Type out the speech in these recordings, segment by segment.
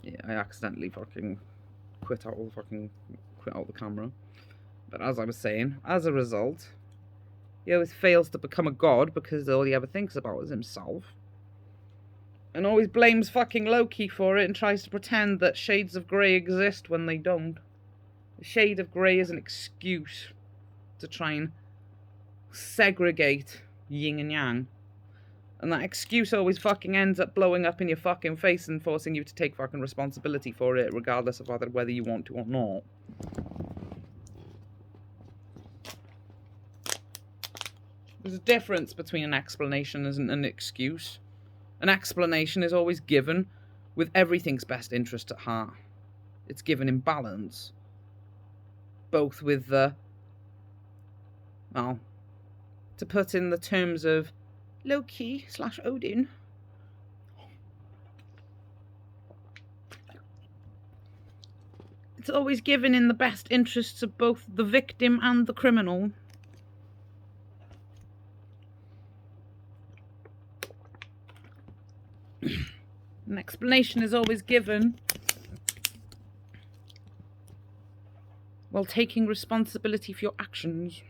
Yeah, I accidentally fucking quit out the camera. But as I was saying, as a result, he always fails to become a god because all he ever thinks about is himself. And always blames fucking Loki for it and tries to pretend that shades of grey exist when they don't. The shade of grey is an excuse to try and segregate yin and yang. And that excuse always fucking ends up blowing up in your fucking face and forcing you to take fucking responsibility for it, regardless of whether you want to or not. There's a difference between an explanation and an excuse. An explanation is always given with everything's best interest at heart. It's given in balance. Both with the, well, to put in the terms of Loki / Odin, it's always given in the best interests of both the victim and the criminal. An explanation is always given while taking responsibility for your actions.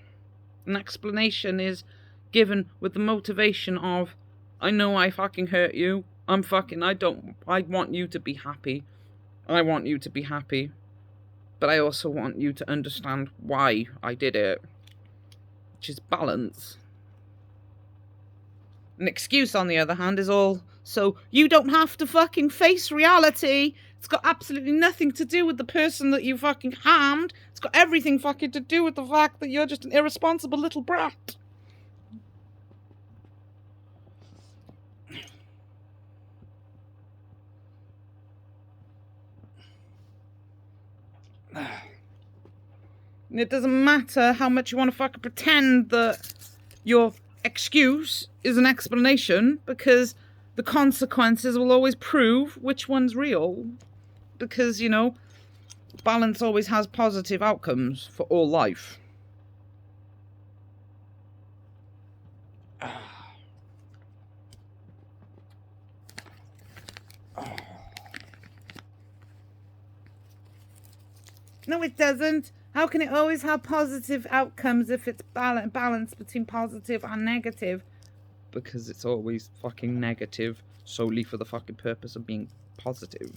An explanation is given with the motivation of, I know I fucking hurt you. I want you to be happy. I want you to be happy. But I also want you to understand why I did it. Which is balance. An excuse, on the other hand, is all so you don't have to fucking face reality. It's got absolutely nothing to do with the person that you fucking harmed. It's got everything fucking to do with the fact that you're just an irresponsible little brat. It doesn't matter how much you want to fucking pretend that your excuse is an explanation, because the consequences will always prove which one's real. Because, you know, balance always has positive outcomes for all life. No, it doesn't. How can it always have positive outcomes if it's balance between positive and negative? Because it's always fucking negative solely for the fucking purpose of being positive.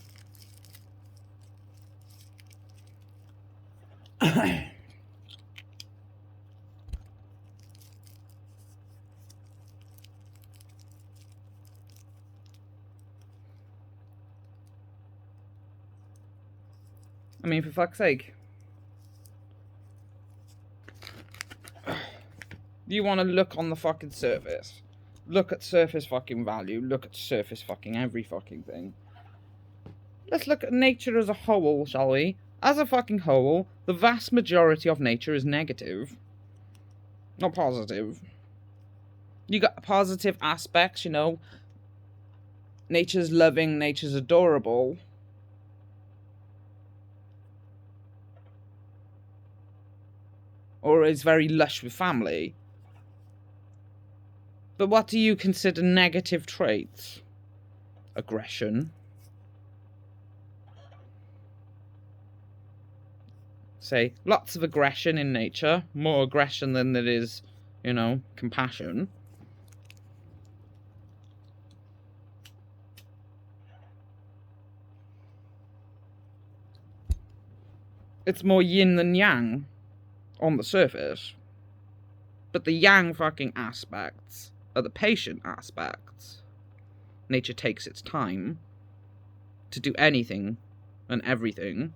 I mean, for fuck's sake. You want to look on the fucking surface. Look at surface fucking value. Look at surface fucking every fucking thing. Let's look at nature as a whole, shall we? As a fucking whole, the vast majority of nature is negative. Not positive. You got positive aspects, you know. Nature's loving, nature's adorable. Or is very lush with family. But what do you consider negative traits? Aggression. Say, lots of aggression in nature. More aggression than there is, you know, compassion. It's more yin than yang on the surface. But the yang fucking aspects are the patient aspects. Nature takes its time to do anything and everything.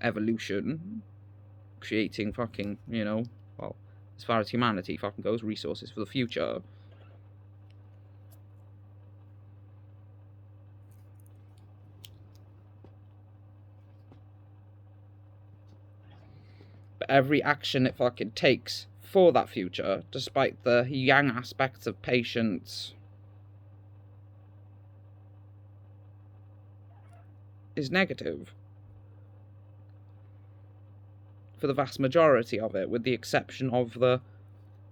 Evolution. Creating fucking, you know, well, as far as humanity fucking goes, resources for the future. But every action it fucking takes for that future, despite the yang aspects of patience, is negative. For the vast majority of it, with the exception of the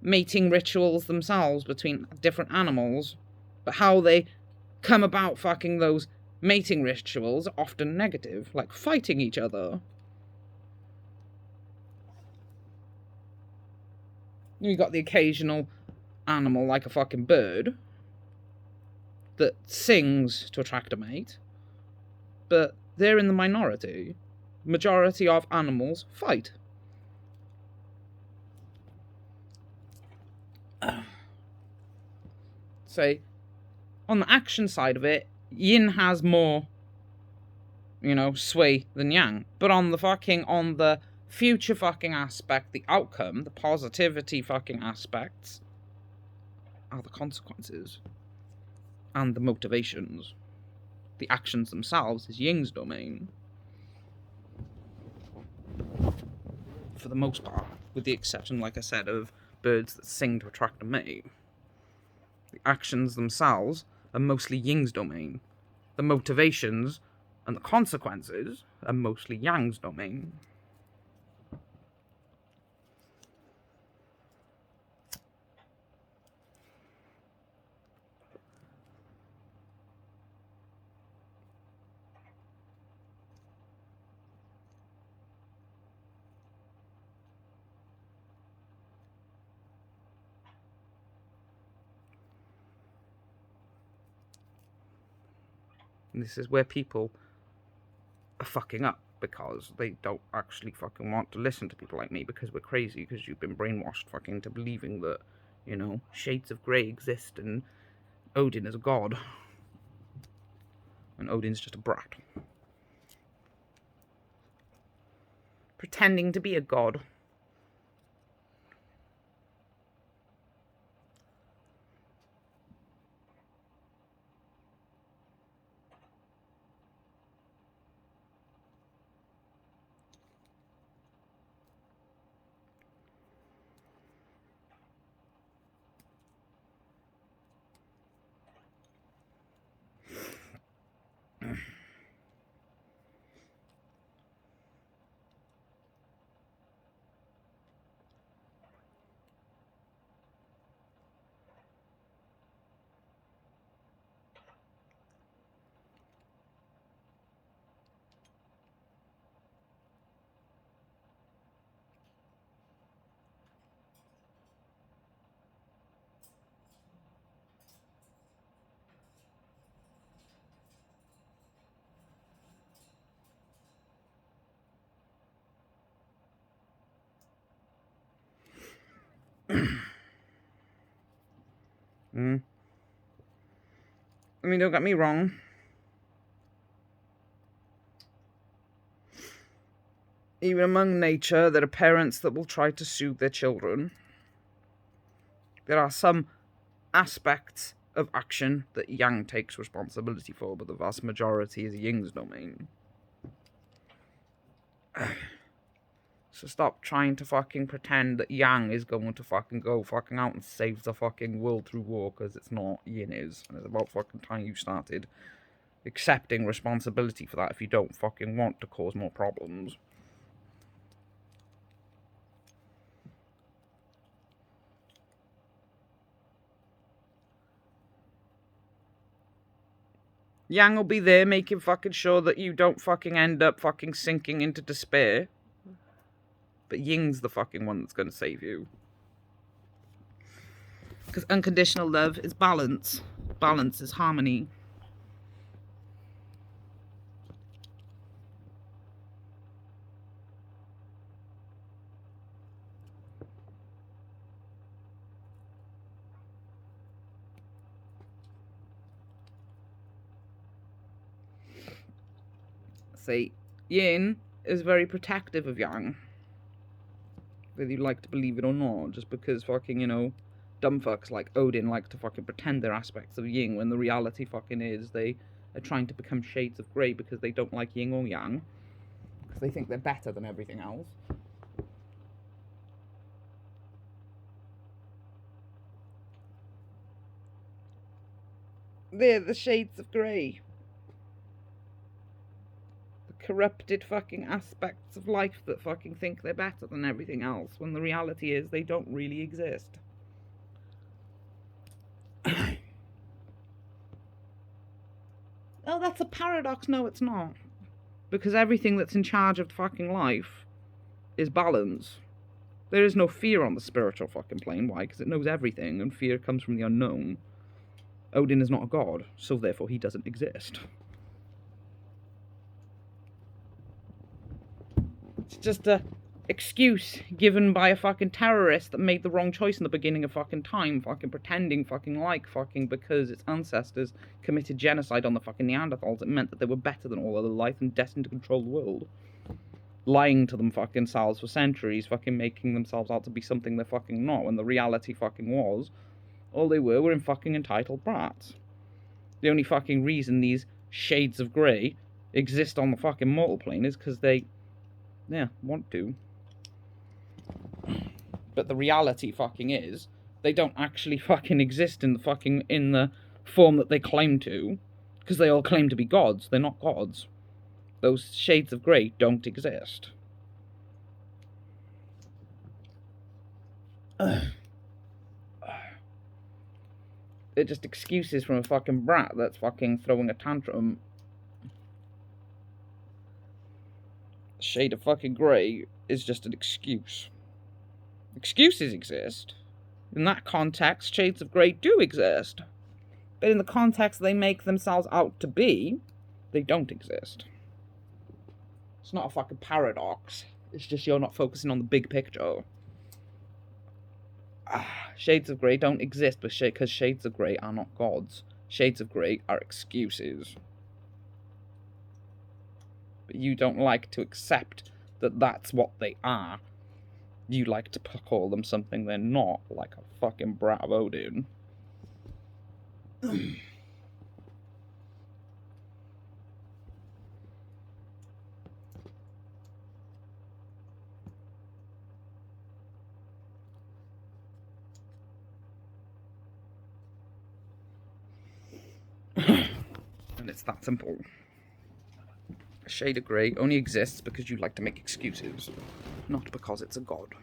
mating rituals themselves between different animals. But how they come about fucking those Mating rituals are often negative, like fighting each other. You got the occasional animal like a fucking bird that sings to attract a mate, but they're in the minority. Majority of animals fight. So, on the action side of it, yin has more, sway than yang. But on the future fucking aspect, the outcome, the positivity fucking aspects, are the consequences and the motivations. The actions themselves is ying's domain. For the most part, with the exception, like I said, of birds that sing to attract a mate. The actions themselves are mostly ying's domain. The motivations and the consequences are mostly yang's domain. And this is where people are fucking up, because they don't actually fucking want to listen to people like me, because we're crazy, because you've been brainwashed fucking to believing that, shades of grey exist and Odin is a god. And Odin's just a brat. Pretending to be a god. I mean, don't get me wrong. Even among nature, there are parents that will try to soothe their children. There are some aspects of action that yang takes responsibility for, but the vast majority is ying's domain. So stop trying to fucking pretend that yang is going to fucking go fucking out and save the fucking world through war, because it's not. Yin is. And it's about fucking time you started accepting responsibility for that if you don't fucking want to cause more problems. Yang will be there making fucking sure that you don't fucking end up fucking sinking into despair. But ying's the fucking one that's going to save you. Because unconditional love is balance. Balance is harmony. See, yin is very protective of yang. Whether you like to believe it or not, just because fucking, dumb fucks like Odin like to fucking pretend they're aspects of yin, when the reality fucking is they are trying to become shades of grey because they don't like yin or yang, because they think they're better than everything else. They're the shades of grey. Corrupted fucking aspects of life that fucking think they're better than everything else, when the reality is they don't really exist. Oh, that's a paradox. No, it's not. Because everything that's in charge of fucking life is balance. There is no fear on the spiritual fucking plane. Why? Because it knows everything, and fear comes from the unknown. Odin is not a god, so therefore he doesn't exist. It's just a excuse given by a fucking terrorist that made the wrong choice in the beginning of fucking time, fucking pretending fucking like fucking because its ancestors committed genocide on the fucking Neanderthals. It meant that they were better than all other life and destined to control the world. Lying to them fucking selves for centuries, fucking making themselves out to be something they're fucking not, when the reality fucking was, all they were in fucking entitled brats. The only fucking reason these shades of grey exist on the fucking mortal plane is because they, want to. But the reality fucking is, they don't actually fucking exist in the form that they claim to, because they all claim to be gods. They're not gods. Those shades of grey don't exist. They're just excuses from a fucking brat that's fucking throwing a tantrum. Shade of fucking grey is just an excuse. Excuses exist. In that context, shades of grey do exist. But in the context they make themselves out to be, they don't exist. It's not a fucking paradox. It's just you're not focusing on the big picture. Shades of grey don't exist because shades of grey are not gods. Shades of grey are excuses. But you don't like to accept that that's what they are. You like to call them something they're not, like a fucking brat of Odin. And it's that simple. A shade of grey only exists because you like to make excuses, not because it's a god.